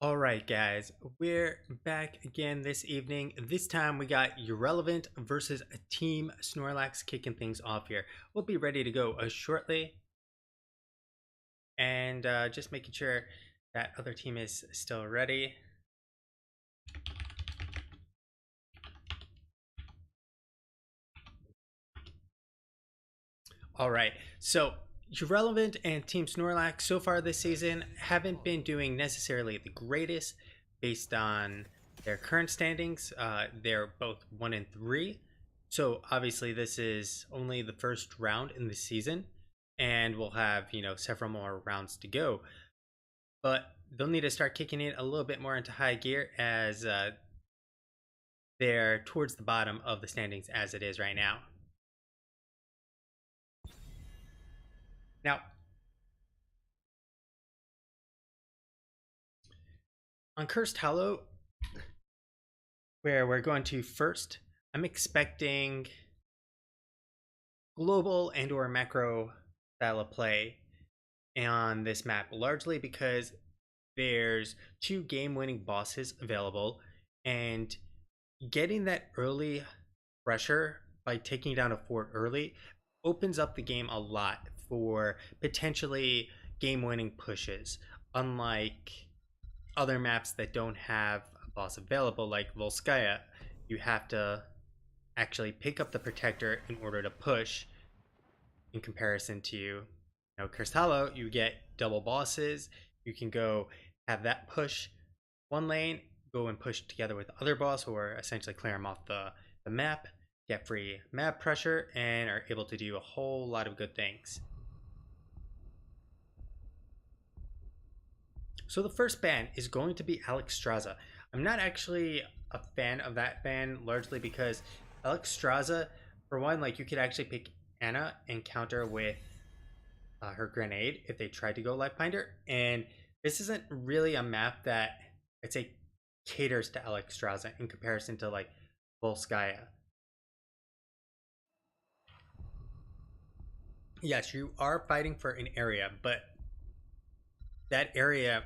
All right, guys, we're back again this evening. This time we got Yrellevant versus a Team Snorlax kicking things off here. We'll be ready to go shortly, and just making sure that other team is still ready. All right, so Yrellevant and Team Snorlax so far this season haven't been doing necessarily the greatest based on their current standings. They're both 1-3. So obviously this is only the first round in the season, and we'll have, several more rounds to go. But they'll need to start kicking it a little bit more into high gear as they're towards the bottom of the standings as it is right now. Now, on Cursed Hollow, where we're going to first, I'm expecting global and or macro style of play on this map, largely because there's two game-winning bosses available, and getting that early pressure by taking down a fort early opens up the game a lot for potentially game-winning pushes, unlike other maps that don't have a boss available, like Volskaya. You have to actually pick up the protector in order to push, in comparison to Cursed Hollow. You get double bosses. You can go have that push one lane, go and push together with the other boss, or essentially clear them off the map, get free map pressure, and are able to do a whole lot of good things. So the first ban is going to be Alexstrasza. I'm not actually a fan of that ban, largely because Alexstrasza, for one, like, you could actually pick Anna and counter with her grenade if they tried to go Lifebinder, and this isn't really a map that I'd say caters to Alexstrasza in comparison to like Volskaya. Yes, you are fighting for an area, but that area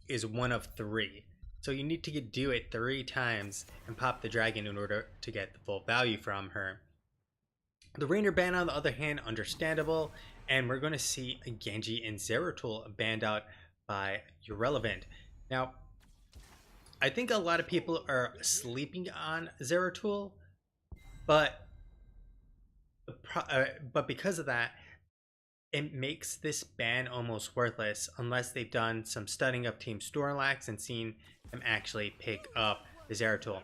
is one of three. So you need to do it 3 times and pop the dragon in order to get the full value from her. The Rainer ban, on the other hand, understandable, and we're going to see a Genji and Zeratul banned out by Yrellevant. Now, I think a lot of people are sleeping on Zeratul, but because of that, it makes this ban almost worthless unless they've done some studying of Team Snorlax and seen them actually pick up the Zeratul.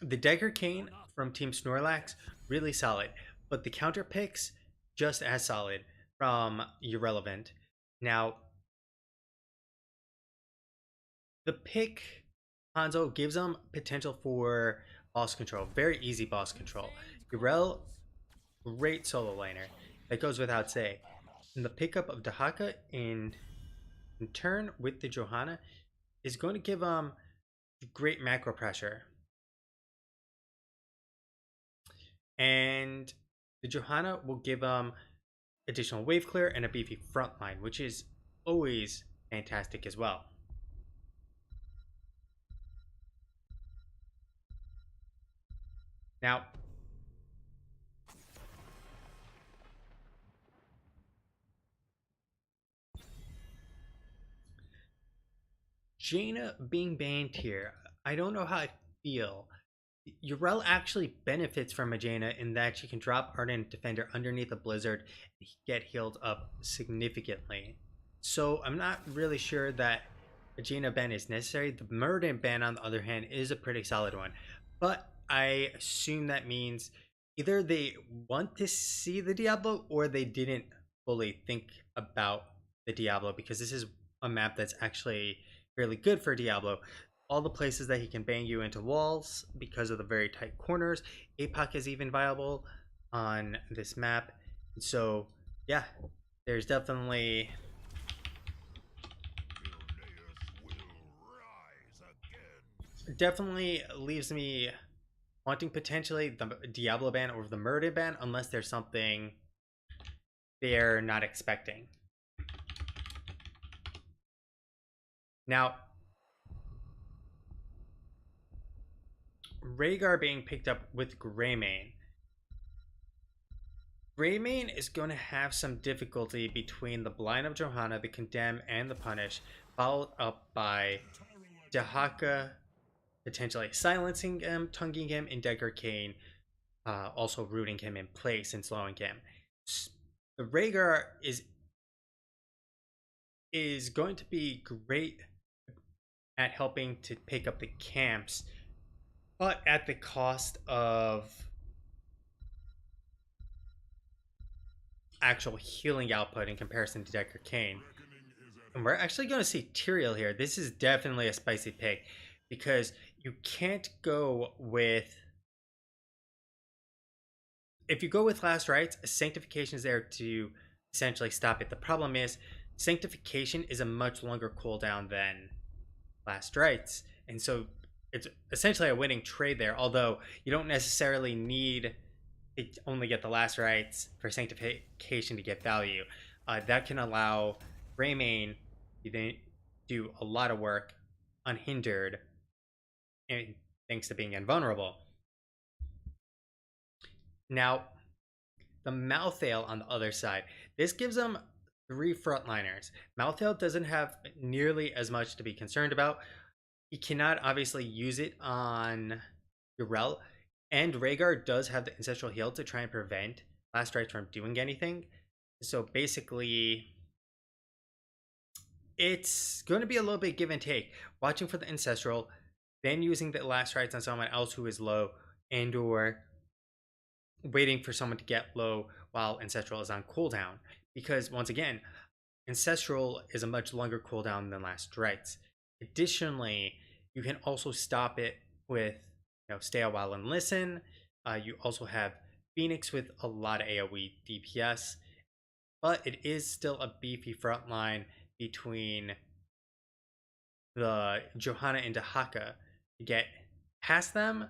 The Dagger Cane from Team Snorlax, really solid, but the counter picks, just as solid from Yrellevant. Now, the pick Hanzo gives them potential for boss control, very easy boss control. Yrel, great solo laner, that goes without say. And the pickup of Dahaka in turn with the Johanna is going to give them great macro pressure. And the Johanna will give them additional wave clear and a beefy front line, which is always fantastic as well. Now, Jaina being banned here, I don't know how I feel. Yrel actually benefits from a Jaina in that she can drop Ardent Defender underneath a Blizzard and get healed up significantly. So I'm not really sure that a Jaina ban is necessary. The Muradin ban, on the other hand, is a pretty solid one. But I assume that means either they want to see the Diablo or they didn't fully think about the Diablo, because this is a map that's actually really good for Diablo. All the places that he can bang you into walls because of the very tight corners. APOC is even viable on this map. So yeah, there's definitely leaves me wanting potentially the Diablo ban over the Murder ban, unless there's something they're not expecting. Now, Rhaegar being picked up with Greymane. Greymane is going to have some difficulty between the Blind of Johanna, the Condemn, and the Punish, followed up by Dahaka potentially silencing him, tonguing him, and Decker Kane also rooting him in place and slowing him. The Rhaegar is going to be great at helping to pick up the camps, but at the cost of actual healing output in comparison to Decker Kane. And we're actually going to see Tyrael here. This is definitely a spicy pick because you can't go with... If you go with Last Rites, Sanctification is there to essentially stop it. The problem is Sanctification is a much longer cooldown than Last Rites, and so it's essentially a winning trade there, although you don't necessarily need to only get the Last Rites for Sanctification to get value. That can allow Greymane to do a lot of work unhindered, and thanks to being invulnerable. Now, the Malthael on the other side. This gives them 3 frontliners. Malthael doesn't have nearly as much to be concerned about. He cannot obviously use it on Yrell, and Rhaegar does have the Ancestral Heal to try and prevent Last Rites from doing anything. So basically, it's going to be a little bit give and take. Watching for the Ancestral, then using the Last Rites on someone else who is low, and or waiting for someone to get low while Ancestral is on cooldown. Because once again, Ancestral is a much longer cooldown than Last Rites. Additionally, you can also stop it with Stay a While and Listen. You also have Phoenix with a lot of AoE DPS, but it is still a beefy frontline between the Johanna and Dahaka. To get past them,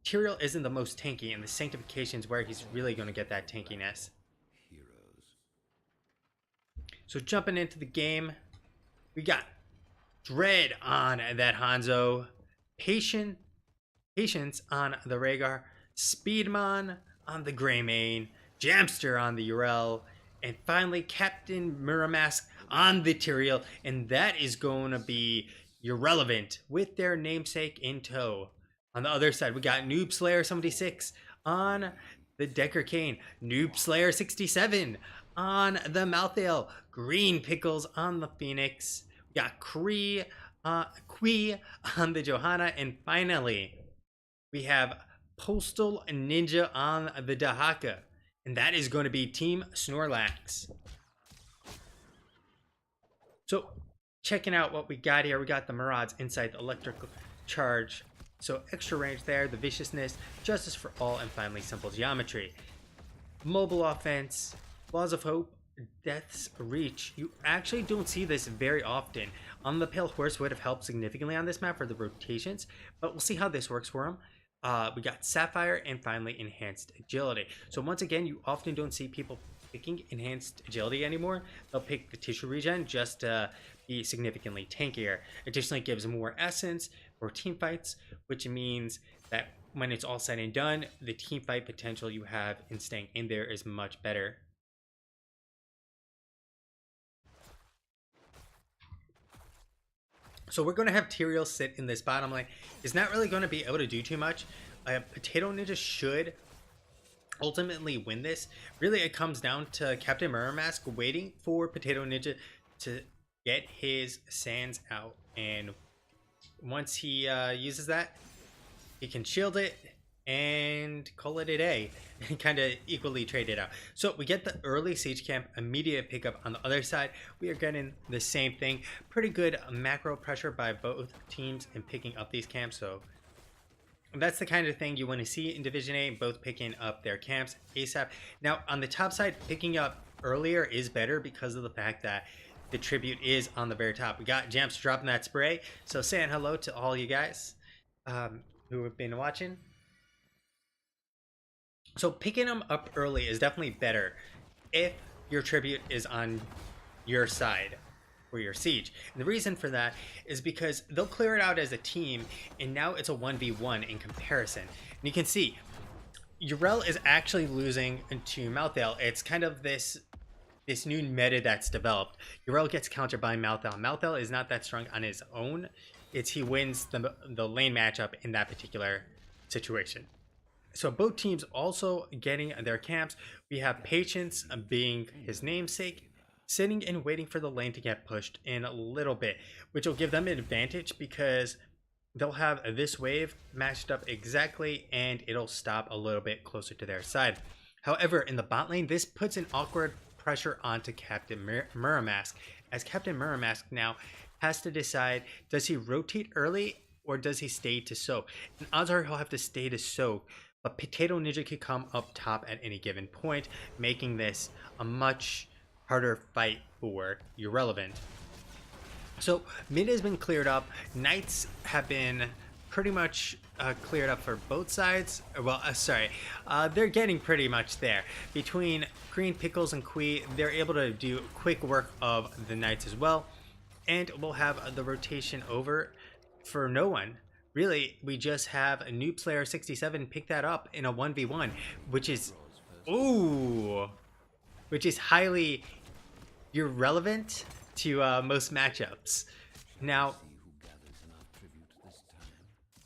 Tyrael isn't the most tanky, and the Sanctification is where he's really going to get that tankiness. So jumping into the game, we got Dread on that Hanzo, Patience on the Rhaegar, Speedmon on the Greymane, Jamster on the Yrell, and finally Captain Miramask on the Tyrael, and that is going to be Yrellevant with their namesake in tow. On the other side, we got Noob Slayer 76 on the Decker Kane, Noob Slayer 67 on the Malthael, Green Pickles on the Phoenix, we got Kui on the Johanna, and finally, we have Postal Ninja on the Dahaka, and that is going to be Team Snorlax. So, checking out what we got here, we got the Maraud's Insight, the Electrical Charge, so extra range there, the Viciousness, Justice for All, and finally Simple Geometry. Mobile Offense, Laws of Hope, Death's Reach. You actually don't see this very often. On the Pale Horse would have helped significantly on this map for the rotations, but we'll see how this works for him. We got Sapphire and finally Enhanced Agility. So once again, you often don't see people picking Enhanced Agility anymore. They'll pick the Tissue Regen just to be significantly tankier. Additionally, it gives more Essence for team fights, which means that when it's all said and done, the team fight potential you have in staying in there is much better. So we're going to have Tyrael sit in this bottom lane. He's not really going to be able to do too much. Potato Ninja should ultimately win this. Really, it comes down to Captain Miramask waiting for Potato Ninja to get his sands out. And once he uses that, he can shield it and call it a day and kind of equally trade it out. So we get the early siege camp, immediate pickup on the other side. We are getting the same thing. Pretty good macro pressure by both teams in picking up these camps. So that's the kind of thing you want to see in Division A, both picking up their camps ASAP. Now on the top side, picking up earlier is better because of the fact that the tribute is on the very top. We got Jamps dropping that spray. So saying hello to all you guys who have been watching. So picking them up early is definitely better if your tribute is on your side. for your siege. And the reason for that is because they'll clear it out as a team, and now it's a 1v1 in comparison. And you can see Yrell is actually losing to Malthael. It's kind of this new meta that's developed. Yrell gets countered by Malthael. Malthael is not that strong on his own. It's he wins the lane matchup in that particular situation. So both teams also getting their camps. We have Patience being his namesake, sitting and waiting for the lane to get pushed in a little bit, which will give them an advantage because they'll have this wave matched up exactly and it'll stop a little bit closer to their side. However, in the bot lane, this puts an awkward pressure onto Captain Muramask, as Captain Muramask now has to decide, does he rotate early or does he stay to soak? And odds are he'll have to stay to soak, but Potato Ninja can come up top at any given point, making this a much harder fight for Yrellevant. So mid has been cleared up. Knights have been pretty much cleared up for both sides. Well, they're getting pretty much there. Between Green Pickles and Kui, they're able to do quick work of the Knights as well. And we'll have the rotation over for no one. Really, we just have a Noob Slayer 67 pick that up in a 1v1, which is highly irrelevant to most matchups. Now,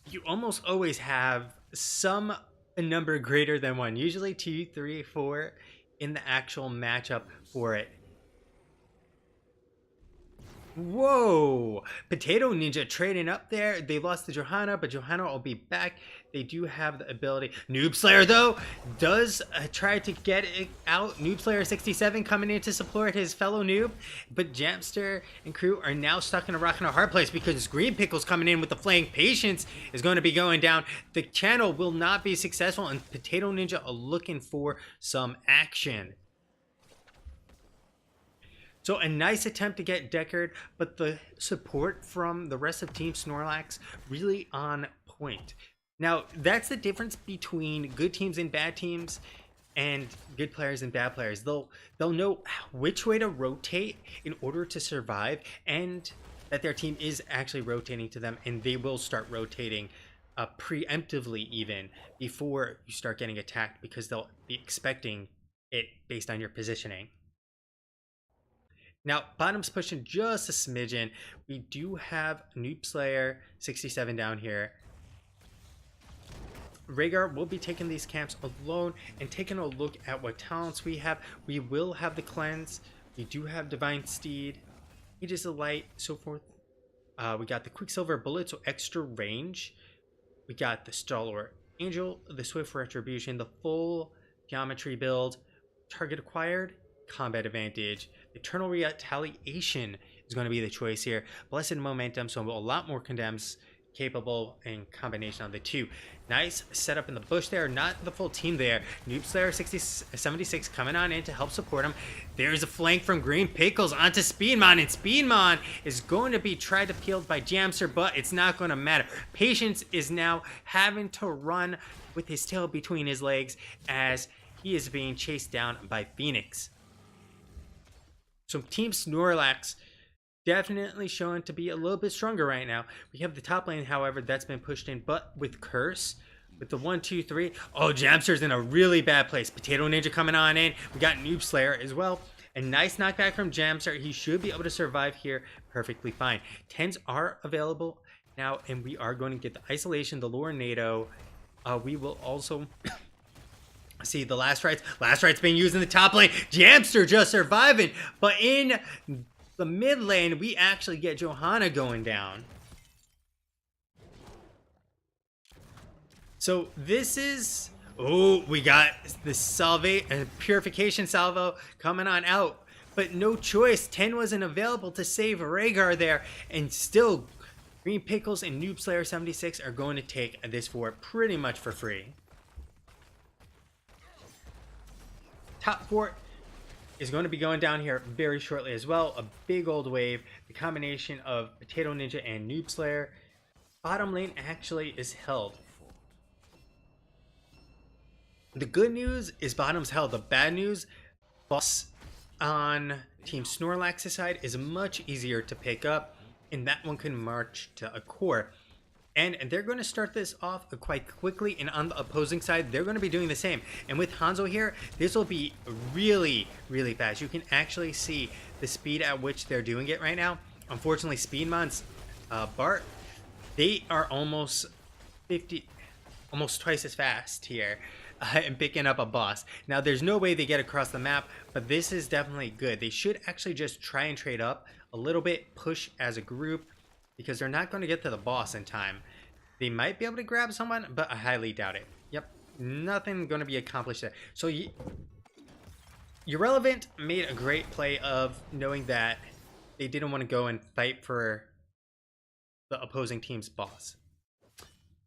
you almost always have some number greater than 1, usually 2, 3, 4 in the actual matchup for it. Whoa! Potato Ninja trading up there. They lost to Johanna, but Johanna will be back. They do have the ability. Noob Slayer, though, does try to get it out. Noob Slayer 67 coming in to support his fellow noob. But Jamster and crew are now stuck in a rock and a hard place because Green Pickles coming in with the flank. Patience is going to be going down. The channel will not be successful, and Potato Ninja are looking for some action. So a nice attempt to get Deckard, but the support from the rest of Team Snorlax really on point. Now, that's the difference between good teams and bad teams, and good players and bad players. They'll know which way to rotate in order to survive, and that their team is actually rotating to them, and they will start rotating preemptively even before you start getting attacked, because they'll be expecting it based on your positioning. Now, bottom's pushing just a smidgen. We do have Noob Slayer 67 down here. Rhaegar will be taking these camps alone and taking a look at what talents we have. We will have the Cleanse. We do have Divine Steed, Aegis of Light, so forth. We got the Quicksilver Bullet, so extra range. We got the Stalwart Angel, the Swift Retribution, the full Geometry build, target acquired, combat advantage. Eternal Retaliation is going to be the choice here. Blessed Momentum, so a lot more condemns capable in combination of the two. Nice setup in the bush there. Not the full team there. Noob Slayer 76 coming on in to help support him. There's a flank from Green Pickles onto Speedmon, and Speedmon is going to be tried to peeled by Jamster, but it's not going to matter. Patience is now having to run with his tail between his legs as he is being chased down by Phoenix. So Team Snorlax definitely showing to be a little bit stronger right now. We have the top lane, however, that's been pushed in, but with Curse, with the 1, 2, 3. Oh, Jamster's in a really bad place. Potato Ninja coming on in. We got Noob Slayer as well. A nice knockback from Jamster. He should be able to survive here perfectly fine. 10s are available now, and we are going to get the Isolation, the Lornado. We will also... see the last rights being used in the top lane. Jamster just surviving, but in the mid lane we actually get Johanna going down. So this is, oh, we got the salve and purification salvo coming on out, but no choice. 10 wasn't available to save Rhaegar there, and still Green Pickles and Noob Slayer 76 are going to take this fort pretty much for free. Top fort is going to be going down here very shortly as well. A big old wave. The combination of Potato Ninja and Noob Slayer. Bottom lane actually is held. The good news is bottom's held. The bad news, boss on Team Snorlax's side is much easier to pick up, and that one can march to a core. And they're going to start this off quite quickly, and on the opposing side, they're going to be doing the same. And with Hanzo here, this will be really, really fast. You can actually see the speed at which they're doing it right now. Unfortunately, Speedmon's Bart, they are almost twice as fast here and picking up a boss. Now, there's no way they get across the map, but this is definitely good. They should actually just try and trade up a little bit, push as a group, because they're not going to get to the boss in time. They might be able to grab someone, but I highly doubt it. Yep, nothing going to be accomplished there. So Yrellevant made a great play of knowing that they didn't want to go and fight for the opposing team's boss.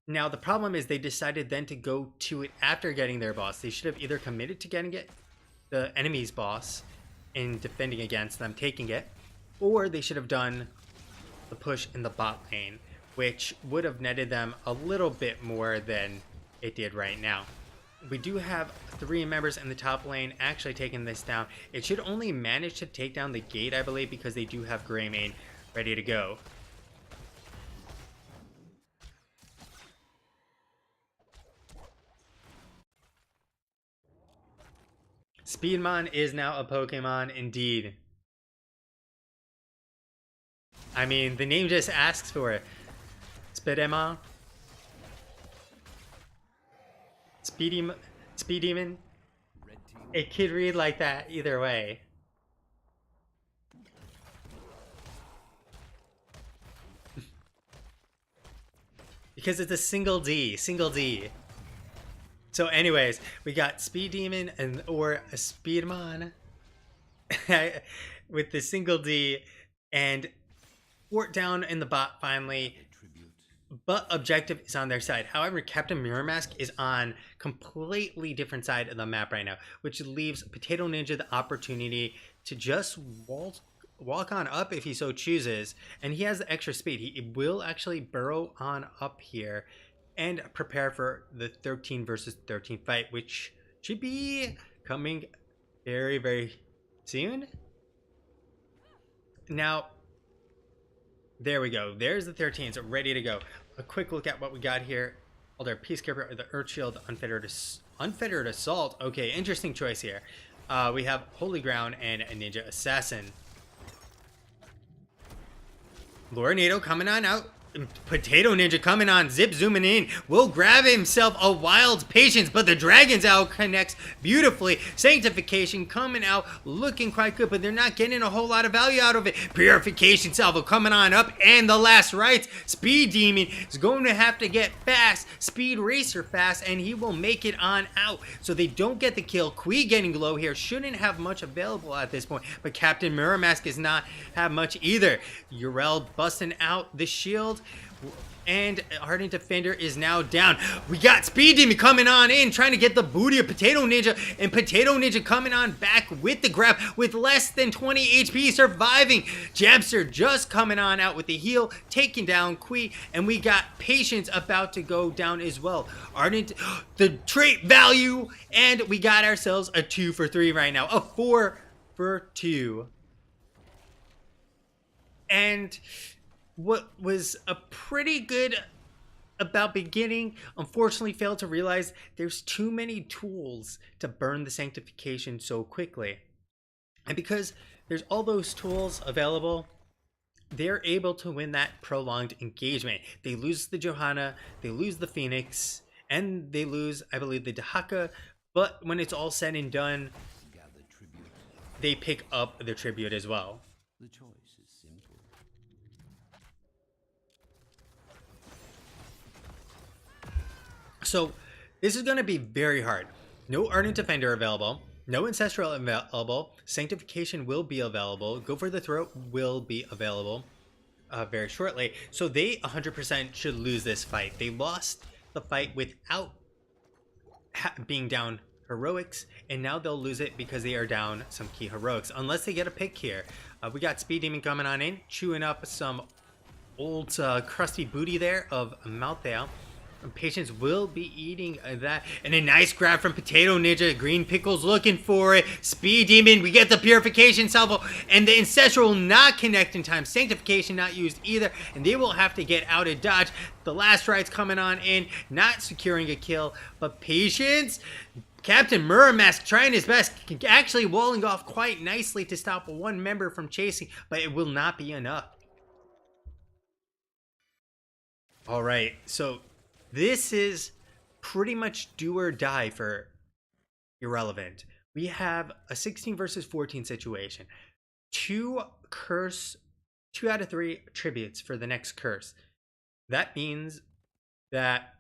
Now, the problem is they decided then to go to it after getting their boss. They should have either committed to getting it, the enemy's boss, and defending against them, taking it, or they should have done the push in the bot lane, which would have netted them a little bit more than it did right now. We do have 3 members in the top lane actually taking this down. It should only manage to take down the gate, I believe, because they do have Greymane ready to go. Speedmon is now a Pokemon indeed. I mean, the name just asks for it. Speedemon. Speedemon. It could read like that either way. Because it's a single D. So anyways, we got Speed Demon or a Speedmon with the single D, and Fort down in the bot finally, but objective is on their side. However, Captain Mirror Mask is on completely different side of the map right now, which leaves Potato Ninja the opportunity to just walk on up if he so chooses, and he has the extra speed. He will actually burrow on up here and prepare for the 13 versus 13 fight, which should be coming very, very soon. Now, there we go. There's the 13s ready to go. A quick look at what we got here. Oh, their Peacekeeper, the Earth Shield, Unfettered Assault. Okay, interesting choice here. We have Holy Ground and a Ninja Assassin. Lornado coming on out. Potato Ninja coming on, zip zooming in, will grab himself a Wild Patience, but the Dragon's out connects beautifully. Sanctification coming out, looking quite good, but they're not getting a whole lot of value out of it. Purification Salvo coming on up, and the last rites. Speed Demon is going to have to get fast, Speed Racer fast, and he will make it on out. So they don't get the kill. Kui getting low here, shouldn't have much available at this point, but Captain Mirror Mask does not have much either. Yrell busting out the shield, and Ardent Defender is now down. We got Speed Demon coming on in, trying to get the booty of Potato Ninja, and Potato Ninja coming on back with the grab with less than 20 HP, surviving. Jabster just coming on out with the heal, taking down Kui, and we got Patience about to go down as well. Ardent, the trait value, and we got ourselves a 2 for 3 right now, a 4 for 2. And what was a pretty good about beginning, unfortunately failed to realize there's too many tools to burn the Sanctification so quickly. And because there's all those tools available, they're able to win that prolonged engagement. They lose the Johanna, they lose the Phoenix, and they lose, I believe, the Dahaka, but when it's all said and done, they pick up the tribute as well. The choice is simple. So this is going to be very hard. No Ardent Defender available. No Ancestral available. Sanctification will be available. Go for the Throat will be available very shortly. So they 100% should lose this fight. They lost the fight without being down heroics, and now they'll lose it because they are down some key heroics. Unless they get a pick here. We got Speed Demon coming on in, chewing up some old crusty booty there of Malthael. Patience will be eating that. And a nice grab from Potato Ninja. Green Pickle's looking for it. Speed Demon. We get the Purification Salvo. And the Ancestral will not connect in time. Sanctification not used either. And they will have to get out of dodge. The last right's coming on in. Not securing a kill. But Patience. Captain Muramask trying his best. Actually walling off quite nicely to stop one member from chasing. But it will not be enough. Alright, so this is pretty much do or die for Yrellevant. We have a 16 versus 14 situation. 2 out of 3 tributes for the next curse. That means that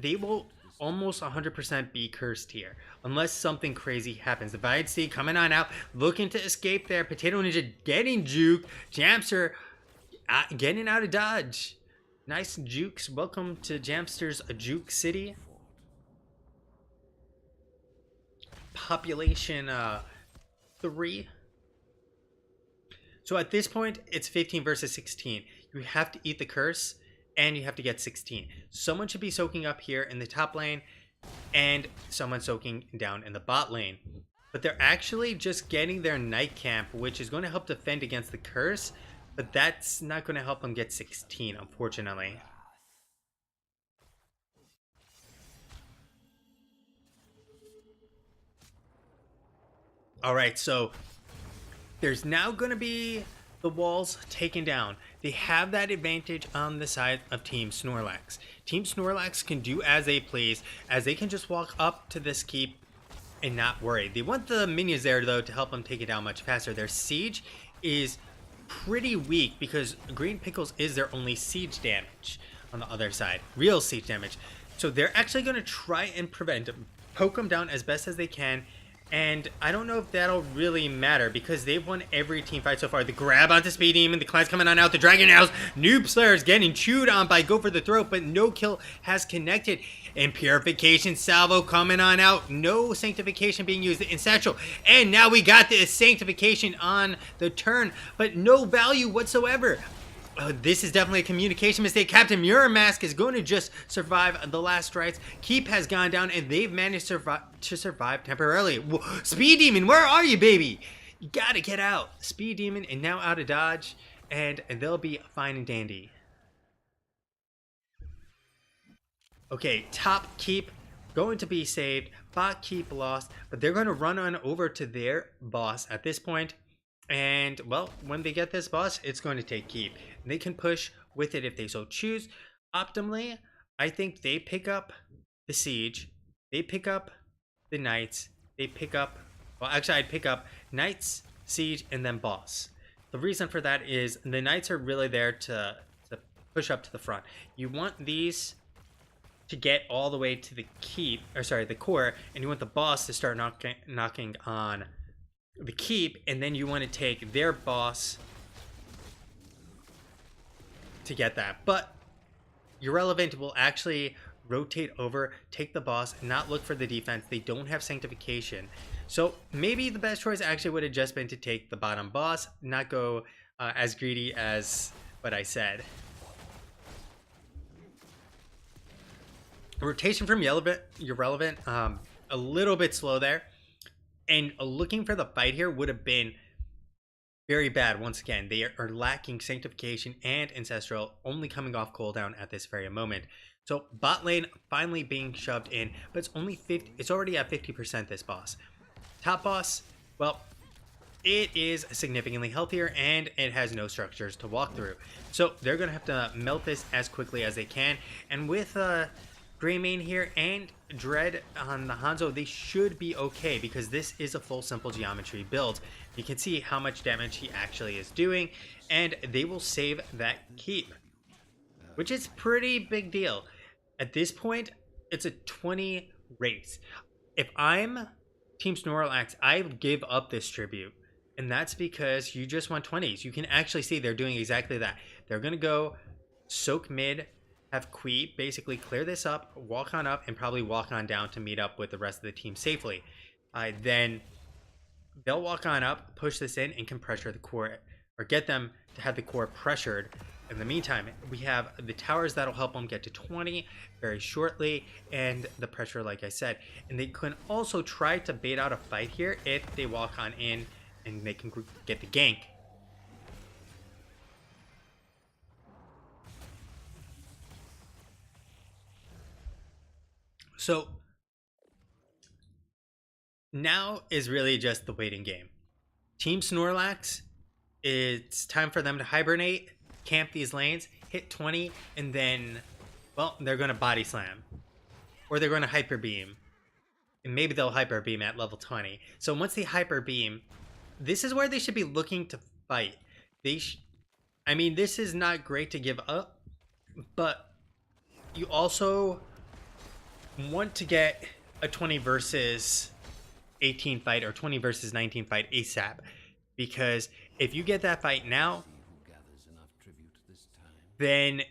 they will almost 100% be cursed here, unless something crazy happens. The Vide Sea coming on out, looking to escape there. Potato Ninja getting juked. Jamster getting out of dodge. Nice jukes. Welcome to Jamster's Juke City. Population 3. So at this point, it's 15 versus 16. You have to eat the curse, and you have to get 16. Someone should be soaking up here in the top lane, and someone soaking down in the bot lane. But they're actually just getting their night camp, which is going to help defend against the curse. But that's not going to help them get 16, unfortunately. Alright, so there's now going to be the walls taken down. They have that advantage on the side of Team Snorlax. Team Snorlax can do as they please, as they can just walk up to this keep and not worry. They want the minions there, though, to help them take it down much faster. Their siege is pretty weak because Green Pickles is their only siege damage on the other side. Real siege damage. So they're actually going to try and prevent them, poke them down as best as they can. And I don't know if that'll really matter because they've won every team fight so far. The grab onto Speed Demon, the Client's coming on out, the Dragon Nails, Noob Slayer's getting chewed on by Go for the Throat, but no kill has connected. And Purification Salvo coming on out, no Sanctification being used, the Ancestral. And now we got the Sanctification on the turn, but no value whatsoever. This is definitely a communication mistake. Captain Muramask is going to just survive the last strikes. Keep has gone down, and they've managed to survive temporarily. Whoa. Speed Demon, where are you, baby? You gotta get out. Speed Demon is now out of dodge, and they'll be fine and dandy. Okay, top keep going to be saved. Bot keep lost, but they're going to run on over to their boss at this point. And, well, when they get this boss, it's going to take keep. And they can push with it if they so choose. Optimally, I think they pick up the siege. They pick up the knights. They pick up... Well, actually, I'd pick up knights, siege, and then boss. The reason for that is the knights are really there to push up to the front. You want these to get all the way to the keep, or sorry, the core, and you want the boss to start knocking on the keep, and then you want to take their boss to get that. But Yrellevant will actually rotate over, take the boss, and not look for the defense. They don't have Sanctification. So maybe the best choice actually would have just been to take the bottom boss, not go as greedy as what I said. Rotation from Yrellevant, a little bit slow there. And looking for the fight here would have been very bad. Once again, they are lacking Sanctification and Ancestral, only coming off cooldown at this very moment. So bot lane finally being shoved in, but it's only 50. It's already at 50% this boss. Top boss, well, it is significantly healthier and it has no structures to walk through. So they're gonna have to melt this as quickly as they can. And with Greymane here and Dread on the Hanzo, they should be okay because this is a full simple geometry build. You can see how much damage he actually is doing, and they will save that keep, which is pretty big deal. At this point, it's a 20 race. If I'm Team Snorlax, I give up this tribute, and that's because you just want 20s. You can actually see they're doing exactly that. They're going to go soak mid, have Quee basically clear this up, walk on up, and probably walk on down to meet up with the rest of the team safely. Then they'll walk on up, push this in, and can pressure the core, or get them to have the core pressured In the meantime, we have the towers that'll help them get to 20 very shortly, and the pressure, like I said. And they can also try to bait out a fight here if they walk on in and they can get the gank. So now is really just the waiting game. Team Snorlax, it's time for them to hibernate, camp these lanes, hit 20, and then, well, they're going to body slam. Or they're going to hyper beam. And maybe they'll hyper beam at level 20. So once they hyper beam, this is where they should be looking to fight. I mean, this is not great to give up, but you also want to get a 20 versus 18 fight or 20 versus 19 fight ASAP, because if you get that fight now, then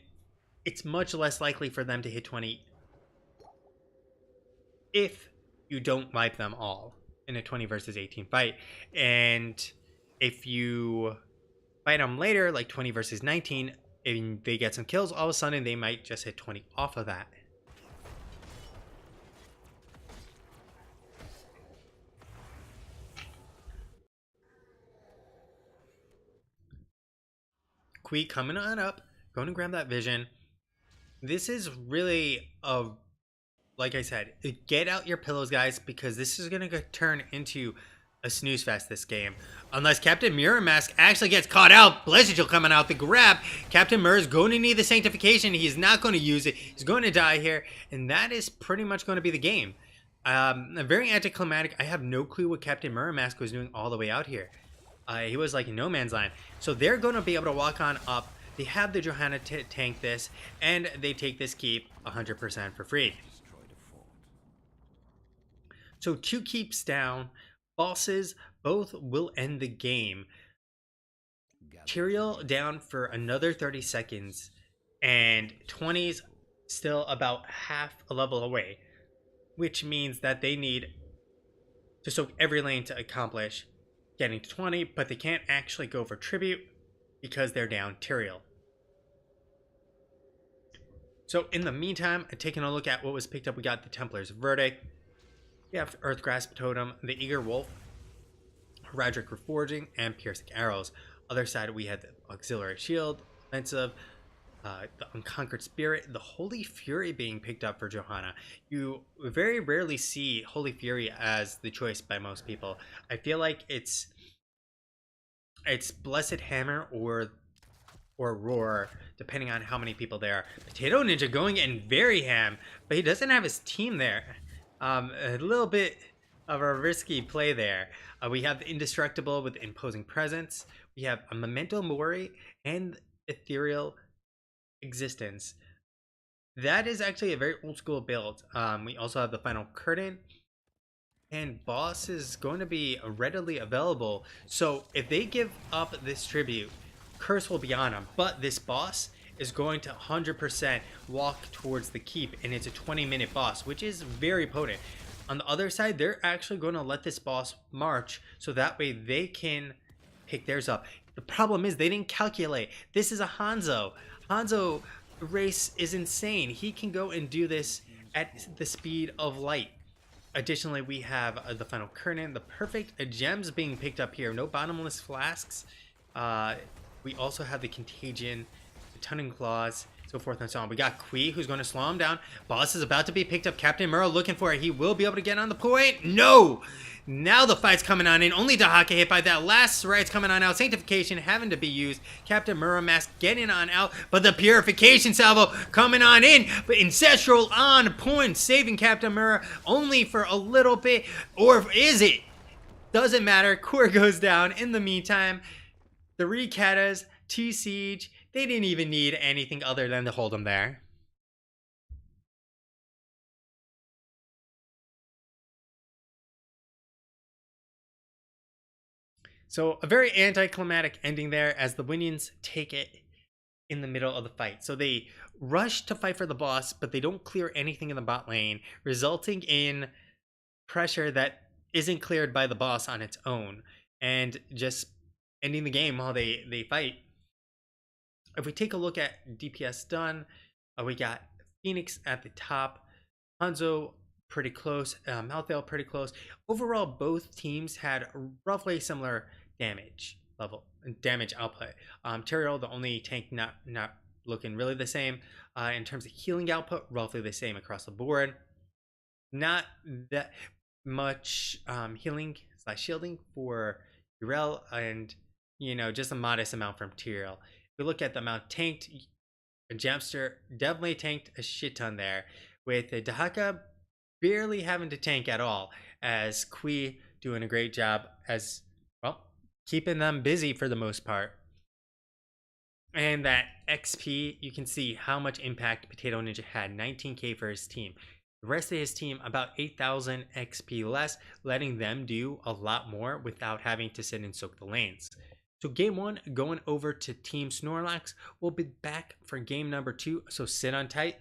it's much less likely for them to hit 20 if you don't wipe them all in a 20 versus 18 fight. And if you fight them later, like 20 versus 19, and they get some kills, all of a sudden they might just hit 20 off of that. Quee coming on up, going to grab that vision. This is really a, like I said, get out your pillows, guys, because this is going to turn into a snooze fest this game. Unless Captain Mirror Mask actually gets caught out. Blessingel coming out the grab. Captain Mirror is going to need the Sanctification. He's not going to use it. He's going to die here. And that is pretty much going to be the game. Very anticlimactic. I have no clue what Captain Mirror Mask was doing all the way out here. He was like in no man's land. So they're going to be able to walk on up. They have the Johanna tank this. And they take this keep 100% for free. So 2 keeps down. Bosses both will end the game. Tyrael down for another 30 seconds. And 20's still about half a level away. Which means that they need to soak every lane to accomplish getting to 20. But they can't actually go for tribute because they're down Tyrael. So in the meantime, taking a look at what was picked up, we got the Templar's Verdict. We have Earthgrasp Totem, the Eager Wolf, Radric Reforging, and Piercing Arrows. Other side, we had the Auxiliary Shield, Offensive, the Unconquered Spirit, the Holy Fury being picked up for Johanna. You very rarely see Holy Fury as the choice by most people. I feel like it's Blessed Hammer or Roar, depending on how many people there are. Potato Ninja going in very ham, but he doesn't have his team there. A little bit of a risky play there. We have the Indestructible with Imposing Presence. We have a Memento Mori and Ethereal Existence. That is actually a very old school build. We also have the Final Curtain. And Boss is going to be readily available. So if they give up this tribute, Curse will be on them. But this boss is going to 100% walk towards the keep, and it's a 20-minute boss, which is very potent. On the other side, they're actually going to let this boss march, so that way they can pick theirs up. The problem is they didn't calculate. This is a Hanzo. Hanzo race is insane. He can go and do this at the speed of light. Additionally, we have the Final Curtain, the perfect gems being picked up here. No bottomless flasks. We also have the Contagion, the Tunning Claws, so forth and so on. We got Quee, who's going to slow him down. Boss is about to be picked up. Captain Murrow looking for it. He will be able to get on the point. No! Now the fight's coming on in. Only Dahaka hit by that. Last right's coming on out. Sanctification having to be used. Captain Murrow Mask getting on out. But the Purification Salvo coming on in. But Ancestral on point. Saving Captain Murrow only for a little bit. Or is it? Doesn't matter. Core goes down. In the meantime, the Rikatas, T-Siege, they didn't even need anything other than to hold them there. So a very anticlimactic ending there as the Winions take it in the middle of the fight. So they rush to fight for the boss, but they don't clear anything in the bot lane, resulting in pressure that isn't cleared by the boss on its own, and just ending the game while they fight. If we take a look at DPS done, we got Phoenix at the top, Hanzo pretty close, Malthael pretty close. Overall, both teams had roughly similar damage level, damage output. Tyrael, the only tank not looking really the same. In terms of healing output, roughly the same across the board. Not that much healing slash shielding for Yrel, and just a modest amount from Tyrael. If we look at the amount tanked, Jamster definitely tanked a shit ton there, with Dahaka barely having to tank at all, as Kui doing a great job as well, keeping them busy for the most part. And that XP, you can see how much impact Potato Ninja had, 19k for his team. The rest of his team, about 8,000 XP less, letting them do a lot more without having to sit and soak the lanes. So game one, going over to Team Snorlax. We'll be back for game number 2, so sit on tight.